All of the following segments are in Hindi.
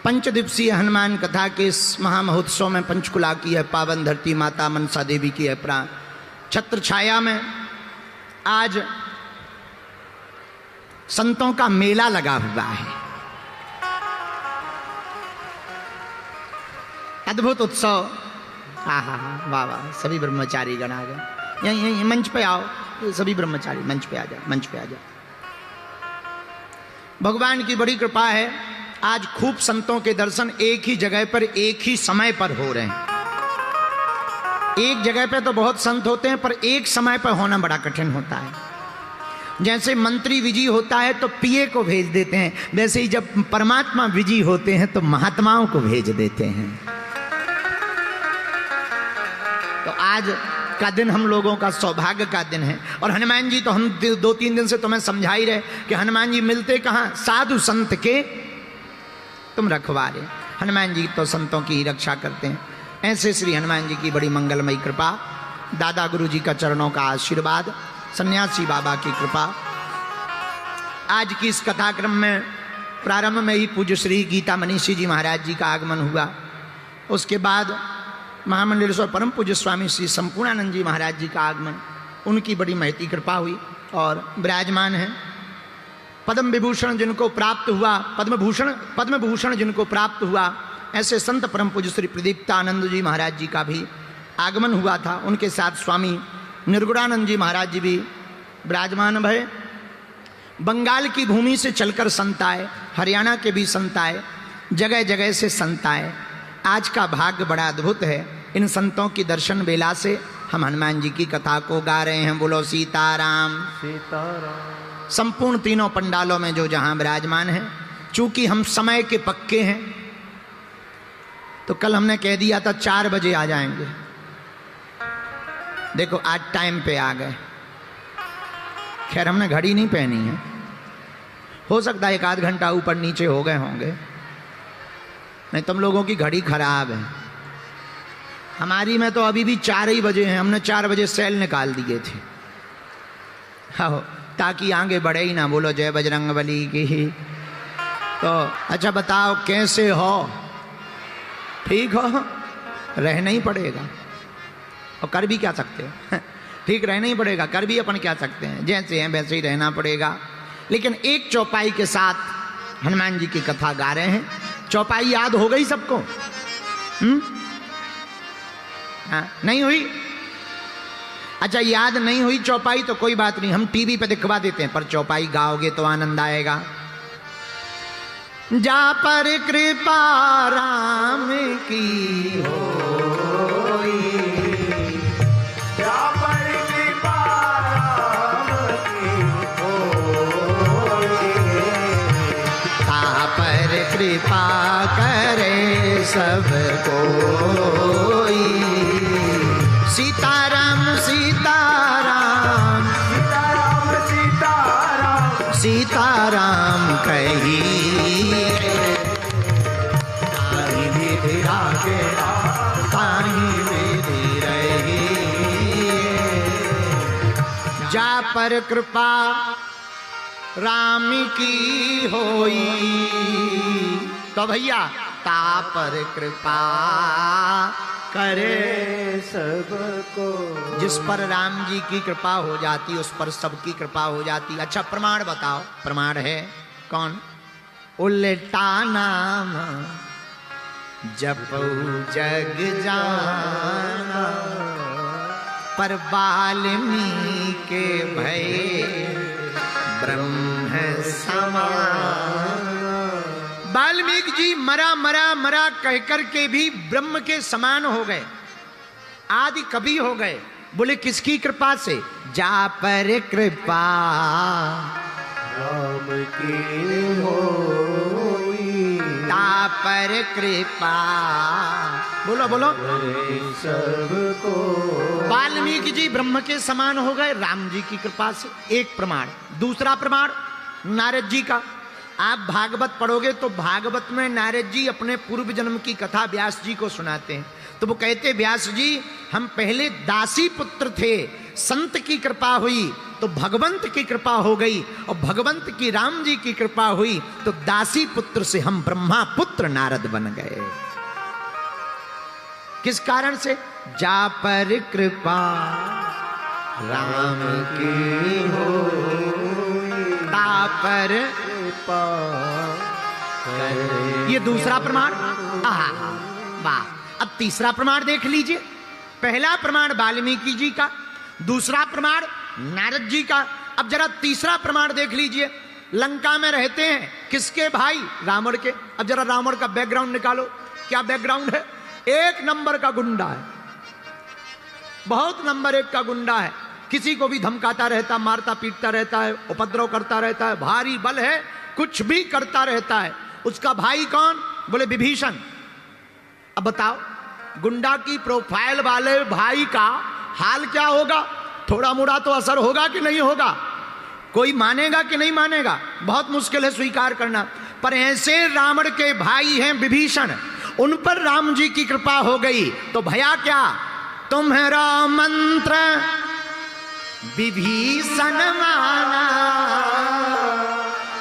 पंचदिवसीय हनुमान कथा के इस महामहोत्सव में पंचकुला की है पावन धरती माता मनसा देवी की है प्राण छत्र छाया में आज संतों का मेला लगा हुआ है। अद्भुत उत्सव। हाँ हाँ हाँ, वाह वाह, सभी ब्रह्मचारी गण आ गए। यहीं मंच पे आओ, सभी ब्रह्मचारी मंच पे आ जाओ, मंच पे आ जाओ। भगवान की बड़ी कृपा है, आज खूब संतों के दर्शन एक ही जगह पर एक ही समय पर हो रहे हैं। एक जगह पे तो बहुत संत होते हैं, पर एक समय पर होना बड़ा कठिन होता है। जैसे मंत्री विजयी होता है तो पीए को भेज देते हैं, वैसे ही जब परमात्मा विजयी होते हैं तो महात्माओं को भेज देते हैं। तो आज का दिन हम लोगों का सौभाग्य का दिन है। और हनुमान जी तो हम 2-3 दिन से तुम्हें समझा ही रहे कि हनुमान जी मिलते कहाँ, साधु संत के तुम रखवारे। हनुमान जी तो संतों की ही रक्षा करते हैं। ऐसे श्री हनुमान जी की बड़ी मंगलमयी कृपा, दादा गुरु जी का चरणों का आशीर्वाद, सन्यासी बाबा की कृपा। आज की इस कथाक्रम में प्रारंभ में ही पूज्य श्री गीता मनीषी जी महाराज जी का आगमन हुआ। उसके बाद महामंडलेश्वर परम पूज्य स्वामी श्री संपूर्णानंद जी महाराज जी का आगमन, उनकी बड़ी महती कृपा हुई और विराजमान है। पद्म विभूषण जिनको प्राप्त हुआ, पद्म भूषण जिनको प्राप्त हुआ, ऐसे संत परम पूज्य श्री प्रदीप्तानंद जी महाराज जी का भी आगमन हुआ था। उनके साथ स्वामी निर्गुणानंद जी महाराज जी भी विराजमान भये। बंगाल की भूमि से चलकर संत आए, हरियाणा के भी संत आए, जगह जगह से संत आए। आज का भाग्य बड़ा अद्भुत है। इन संतों की दर्शन बेला से हम हनुमान जी की कथा को गा रहे हैं। बोलो सीताराम सीताराम। संपूर्ण तीनों पंडालों में जो जहां विराजमान है, चूंकि हम समय के पक्के हैं तो कल हमने कह दिया था 4 बजे आ जाएंगे। देखो आज टाइम पे आ गए। खैर हमने घड़ी नहीं पहनी है, हो सकता है 1-8 घंटा ऊपर नीचे हो गए होंगे, नहीं तुम लोगों की घड़ी खराब है। हमारी में तो अभी भी 4 ही बजे हैं। हमने 4 बजे सेल निकाल दिए थे, हाँ, ताकि आगे बढ़े ही ना। बोलो जय बजरंगबली की। तो अच्छा बताओ कैसे हो? ठीक हो? रहना ही पड़ेगा, और कर भी क्या सकते हो? ठीक रहना ही पड़ेगा, कर भी अपन क्या सकते हैं, जैसे हैं वैसे ही रहना पड़ेगा। लेकिन एक चौपाई के साथ हनुमान जी की कथा गा रहे हैं। चौपाई याद हो गई सबको? हाँ, नहीं हुई? अच्छा याद नहीं हुई चौपाई तो कोई बात नहीं, हम टीवी पे दिखवा देते हैं, पर चौपाई गाओगे तो आनंद आएगा। जा पर कृपा राम की होई, जा पर कृपा राम की होई, ता पर कृपा करे सब कोई। सीताराम सीताराम सीताराम सीताराम सीताराम कही जा पर कृपा राम की होई। तो भैया ता पर कृपा करे सबको। जिस पर राम जी की कृपा हो जाती उस पर सबकी कृपा हो जाती। अच्छा प्रमाण बताओ। प्रमाण है कौन? उल्टा नाम जपऊ जग जाना, पर वाल्मीकि के भय ब्रह्म समान। वाल्मीकि जी मरा मरा मरा कहकर के भी ब्रह्म के समान हो गए, आदि कवि हो गए। बोले किसकी कृपा से? जा पर कृपा राम की होई, ता पर कृपा। बोलो बोलो सबको। वाल्मीकि जी ब्रह्म के समान हो गए राम जी की कृपा से। एक प्रमाण। दूसरा प्रमाण नारद जी का। आप भागवत पढ़ोगे तो भागवत में नारद जी अपने पूर्व जन्म की कथा व्यास जी को सुनाते हैं। तो वो कहते व्यास जी हम पहले दासी पुत्र थे, संत की कृपा हुई, तो भगवंत की कृपा हो गई, और भगवंत की राम जी की कृपा हुई तो दासी पुत्र से हम ब्रह्मा पुत्र नारद बन गए। किस कारण से? जा पर कृपा राम की हो, ता पर कृपा। ये दूसरा प्रमाण। आहा, वाह। अब तीसरा प्रमाण देख लीजिए। पहला प्रमाण वाल्मीकि जी का, दूसरा प्रमाण नारद जी का। अब जरा तीसरा प्रमाण देख लीजिए। लंका में रहते हैं किसके भाई? रावण के। अब जरा रावण का बैकग्राउंड निकालो। क्या बैकग्राउंड है? एक नंबर का गुंडा है, बहुत नंबर एक का गुंडा है। किसी को भी धमकाता रहता, मारता पीटता रहता है, उपद्रव करता रहता है, भारी बल है, कुछ भी करता रहता है। उसका भाई कौन? बोले विभीषण। अब बताओ, गुंडा की प्रोफाइल वाले भाई का हाल क्या होगा? थोड़ा मोड़ा तो असर होगा कि नहीं होगा? कोई मानेगा कि नहीं मानेगा? बहुत मुश्किल है स्वीकार करना। पर ऐसे रावण के भाई हैं विभीषण, उन पर राम जी की कृपा हो गई तो भया क्या? तुम्हारा मंत्र विभीषण माना।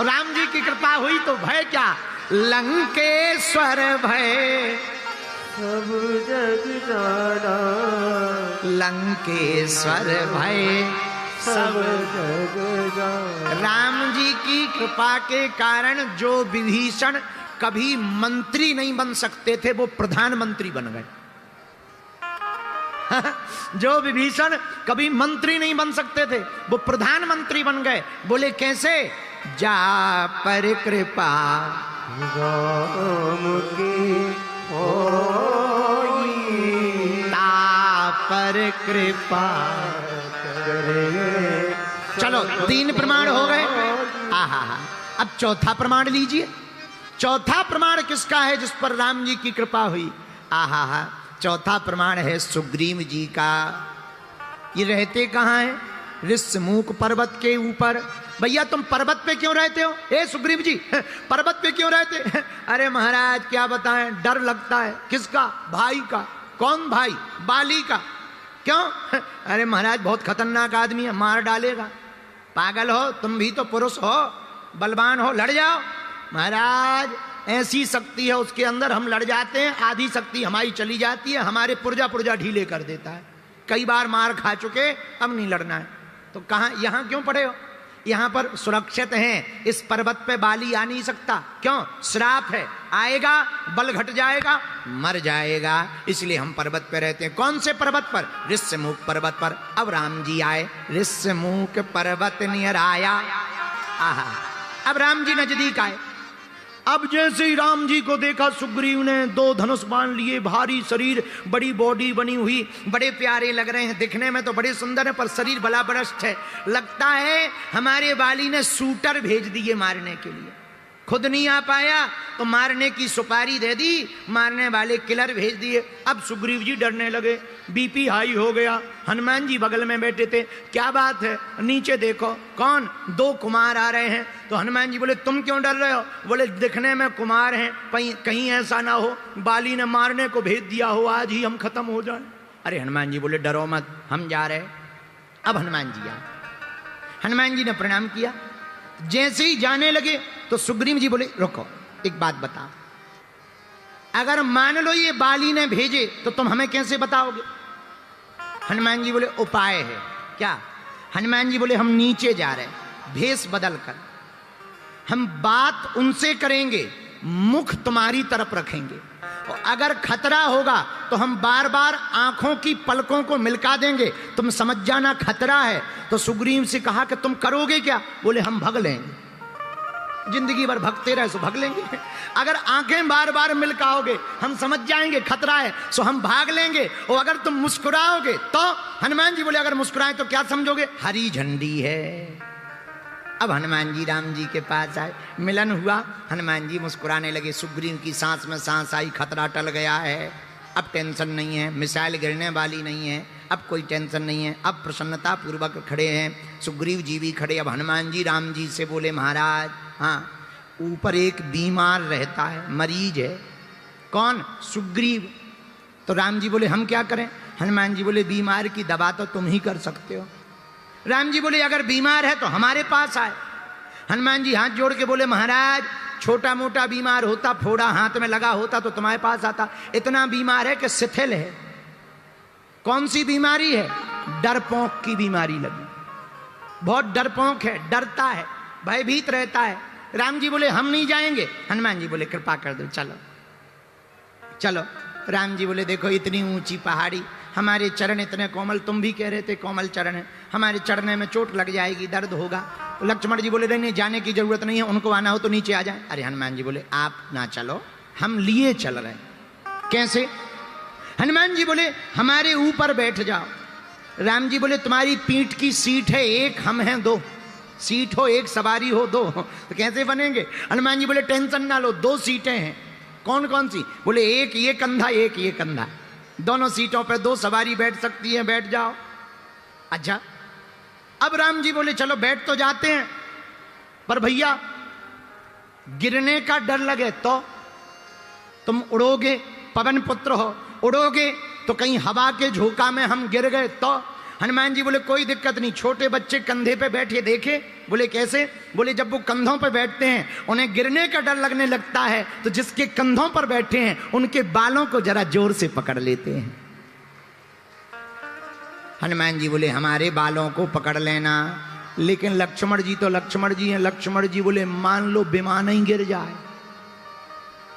राम जी की कृपा हुई तो भय क्या? लंकेश्वर भय सब जग जाना। लंकेश्वर भय सब जग जाना। राम जी की कृपा के कारण जो विभीषण कभी मंत्री नहीं बन सकते थे वो प्रधानमंत्री बन गए। जो विभीषण कभी मंत्री नहीं बन सकते थे वो प्रधानमंत्री बन गए। बोले कैसे? जा पर कृपा राम की होई, ता पर कृपा करे। चलो 3 प्रमाण हो गए। आहा, अब चौथा प्रमाण लीजिए। चौथा प्रमाण किसका है जिस पर राम जी की कृपा हुई? आहा, चौथा प्रमाण है सुग्रीव जी का। ये रहते कहाँ हैं? ऋष्यमुख पर्वत के ऊपर। भैया तुम पर्वत पे क्यों रहते हो? ए सुग्रीव जी, पर्वत पे क्यों रहते? अरे महाराज क्या बताएं, डर लगता है। किसका? भाई का। कौन भाई? बाली का। क्यों? अरे महाराज बहुत खतरनाक आदमी है, मार डालेगा। पागल हो? तुम भी तो पुरुष हो, बलवान हो, लड़ जाओ। महाराज ऐसी शक्ति है उसके अंदर, हम लड़ जाते हैं, आधी शक्ति हमारी चली जाती है, हमारे पुर्जा पुर्जा ढीले कर देता है। कई बार मार खा चुके, अब नहीं लड़ना है। तो कहाँ, यहाँ क्यों पड़े हो? यहाँ पर सुरक्षित हैं। इस पर्वत पे बाली आ नहीं सकता। क्यों? श्राप है, आएगा बल घट जाएगा, मर जाएगा। इसलिए हम पर्वत पे रहते हैं। कौन से पर्वत पर? ऋष्यमुख पर्वत पर। अब राम जी आए, ऋष्यमुख पर्वत नियर आया। आहा, अब राम जी नजदीक आए। अब जैसे ही राम जी को देखा सुग्रीव ने, 2 धनुष बाण लिए, भारी शरीर, बड़ी बॉडी बनी हुई, बड़े प्यारे लग रहे हैं। दिखने में तो बड़े सुंदर है पर शरीर बड़ा बरस्ट है। लगता है हमारे वाली ने शूटर भेज दिए मारने के लिए। खुद नहीं आ पाया तो मारने की सुपारी दे दी, मारने वाले किलर भेज दिए। अब सुग्रीव जी डरने लगे, बीपी हाई हो गया। हनुमान जी बगल में बैठे थे। क्या बात है? नीचे देखो। कौन? 2 कुमार आ रहे हैं। तो हनुमान जी बोले तुम क्यों डर रहे हो? बोले दिखने में कुमार हैं, कहीं ऐसा ना हो बाली ने मारने को भेज दिया हो, आज ही हम खत्म हो जाए। अरे हनुमान जी बोले डरो मत, हम जा रहे। अब हनुमान जी आए। हनुमान जी ने प्रणाम किया। जैसे ही जाने लगे तो सुग्रीव जी बोले रुको, एक बात बताओ, अगर मान लो ये बाली ने भेजे तो तुम हमें कैसे बताओगे? हनुमान जी बोले उपाय है। क्या? हनुमान जी बोले हम नीचे जा रहे हैं, भेष बदल कर हम बात उनसे करेंगे, मुख तुम्हारी तरफ रखेंगे, और अगर खतरा होगा तो हम बार बार आंखों की पलकों को मिलका देंगे, तुम समझ जाना खतरा है। तो सुग्रीव से कहा कि तुम करोगे क्या? बोले हम भग लेंगे, जिंदगी भर भगते रहे सो भग लेंगे। अगर आंखें बार बार मिलकाओगे हम समझ जाएंगे खतरा है सो हम भाग लेंगे, और अगर तुम मुस्कुराओगे तो। हनुमान जी बोले अगर मुस्कुराए तो क्या समझोगे? हरी झंडी है। अब हनुमान जी राम जी के पास आए, मिलन हुआ, हनुमान जी मुस्कुराने लगे। सुग्रीव की सांस में सांस आई, खतरा टल गया है, अब टेंशन नहीं है, मिसाइल गिरने वाली नहीं है, अब कोई टेंशन नहीं है। अब प्रसन्नता पूर्वक खड़े हैं, सुग्रीव जी भी खड़े। अब हनुमान जी राम जी से बोले महाराज, हाँ ऊपर एक बीमार रहता है, मरीज है। कौन? सुग्रीव। तो राम जी बोले हम क्या करें? हनुमान जी बोले बीमार की दवा तो तुम ही कर सकते हो। राम जी बोले अगर बीमार है तो हमारे पास आए। हनुमान जी हाथ जोड़ के बोले महाराज छोटा मोटा बीमार होता, फोड़ा हाथ में लगा होता तो तुम्हारे पास आता, इतना बीमार है कि शिथिल है। कौन सी बीमारी है? डरपोक की बीमारी लगी, बहुत डरपोक है, डरता है, भयभीत रहता है। राम जी बोले हम नहीं जाएंगे। हनुमान जी बोले कृपा कर दो, चलो चलो। राम जी बोले देखो इतनी ऊंची पहाड़ी, हमारे चरण इतने कोमल, तुम भी कह रहे थे कोमल चरण है, हमारे चढ़ने में चोट लग जाएगी, दर्द होगा। लक्ष्मण जी बोले नहीं जाने की जरूरत नहीं है, उनको आना हो तो नीचे आ जाए। अरे हनुमान जी बोले आप ना चलो, हम लिए चल रहे हैं। कैसे? हनुमान जी बोले हमारे ऊपर बैठ जाओ। राम जी बोले तुम्हारी पीठ की सीट है एक, हम हैं दो, सीट हो एक, सवारी हो दो, तो कैसे बनेंगे? हनुमान जी बोले टेंशन ना लो, दो सीटें हैं। कौन कौन सी? बोले एक ये कंधा, एक ये कंधा, दोनों सीटों पर दो सवारी बैठ सकती है, बैठ जाओ। अच्छा, अब राम जी बोले चलो बैठ तो जाते हैं, पर भैया गिरने का डर लगे तो? तुम उड़ोगे, पवन पुत्र हो, उड़ोगे तो कहीं हवा के झोंका में हम गिर गए तो? हनुमान जी बोले कोई दिक्कत नहीं, छोटे बच्चे कंधे पे बैठे देखे। बोले कैसे? बोले जब वो कंधों पे बैठते हैं उन्हें गिरने का डर लगने लगता है, तो जिसके कंधों पर बैठे हैं उनके बालों को जरा जोर से पकड़ लेते हैं। हनुमान जी बोले हमारे बालों को पकड़ लेना, लेकिन लक्ष्मण जी तो लक्ष्मण जी हैं। लक्ष्मण जी बोले मान लो विमान ही गिर जाए,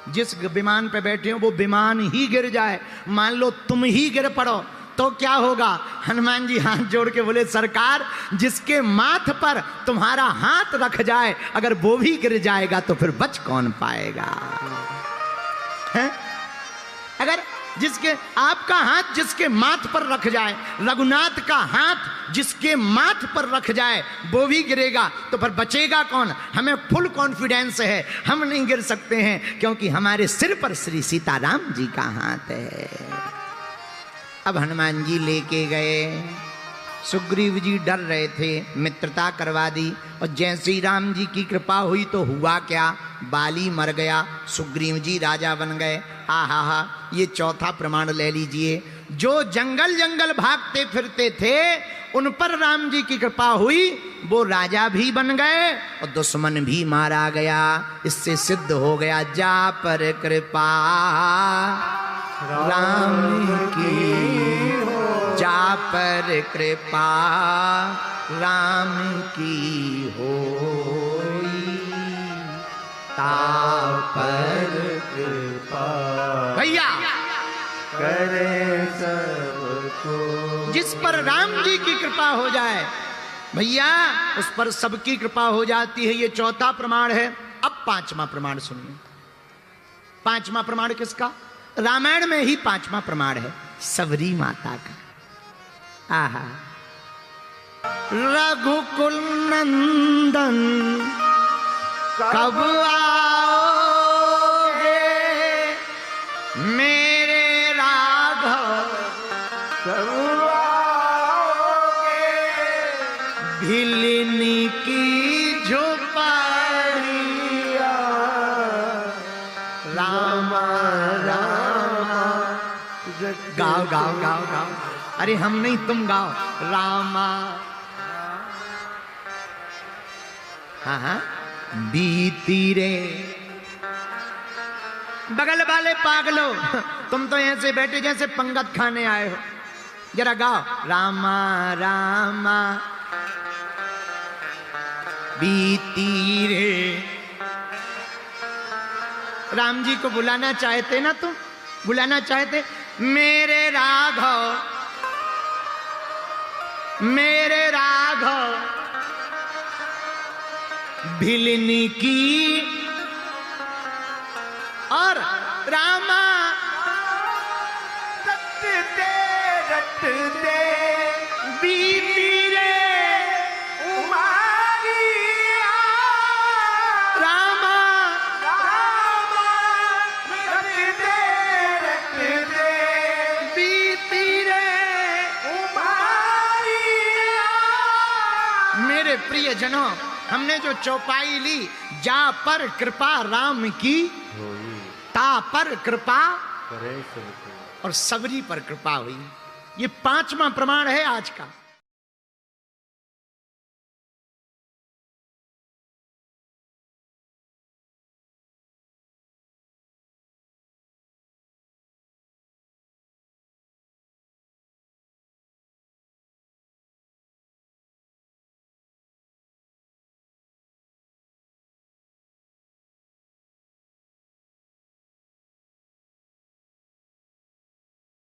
जिस विमान पे बैठे हो वो विमान ही गिर जाए, मान लो तुम ही गिर पड़ो तो क्या होगा? हनुमान जी हाथ जोड़ के बोले सरकार जिसके माथ पर तुम्हारा हाथ रख जाए अगर वो भी गिर जाएगा तो फिर बच कौन पाएगा? है? अगर जिसके आपका हाथ जिसके माथ पर रख जाए, रघुनाथ का हाथ जिसके माथ पर रख जाए वो भी गिरेगा तो फिर बचेगा कौन? हमें फुल कॉन्फिडेंस है हम नहीं गिर सकते हैं, क्योंकि हमारे सिर पर श्री सीताराम जी का हाथ है। अब हनुमान जी लेके गए, सुग्रीव जी डर रहे थे, मित्रता करवा दी, और जैसे ही राम जी की कृपा हुई तो हुआ क्या? बाली मर गया, सुग्रीव जी राजा बन गए। आहा हा, ये चौथा प्रमाण ले लीजिए। जो जंगल जंगल भागते फिरते थे उन पर राम जी की कृपा हुई, वो राजा भी बन गए और दुश्मन भी मारा गया। इससे सिद्ध हो गया जा पर कृपा राम की, जा पर कृपा राम की होई, ता पर कृपा भैया करे सबको। जिस पर राम जी की कृपा हो जाए भैया उस पर सबकी कृपा हो जाती है। ये चौथा प्रमाण है। अब पांचवा प्रमाण सुनिए। पांचवा प्रमाण किसका? रामायण में ही पांचवा प्रमाण है, सबरी माता का। आहा, रघुकुल नंदन कब आओगे मेरे राघव, कब आओगे भिलनी की झोपड़िया, रामा रामा। गाओ गाओ गाओ गाओ, अरे हम नहीं तुम गाओ, रामा। हाँ हाँ, बीती रे बगल वाले पागलो, तुम तो ऐसे बैठे जैसे पंगत खाने आए हो, जरा गाओ रामा रामा बीती रे। राम जी को बुलाना चाहते ना तुम, बुलाना चाहते, मेरे राघव मेरे राघव भिलनी की, और रामा रटते रटते बीती रे उमारिया, रामा रामा रटते रटते बीती रे उमारिया। मेरे प्रिय जनों, हमने जो चौपाई ली, जा पर कृपा राम की, ता पर कृपा करे सबको, और सबरी पर कृपा हुई। ये पांचवा प्रमाण है आज का।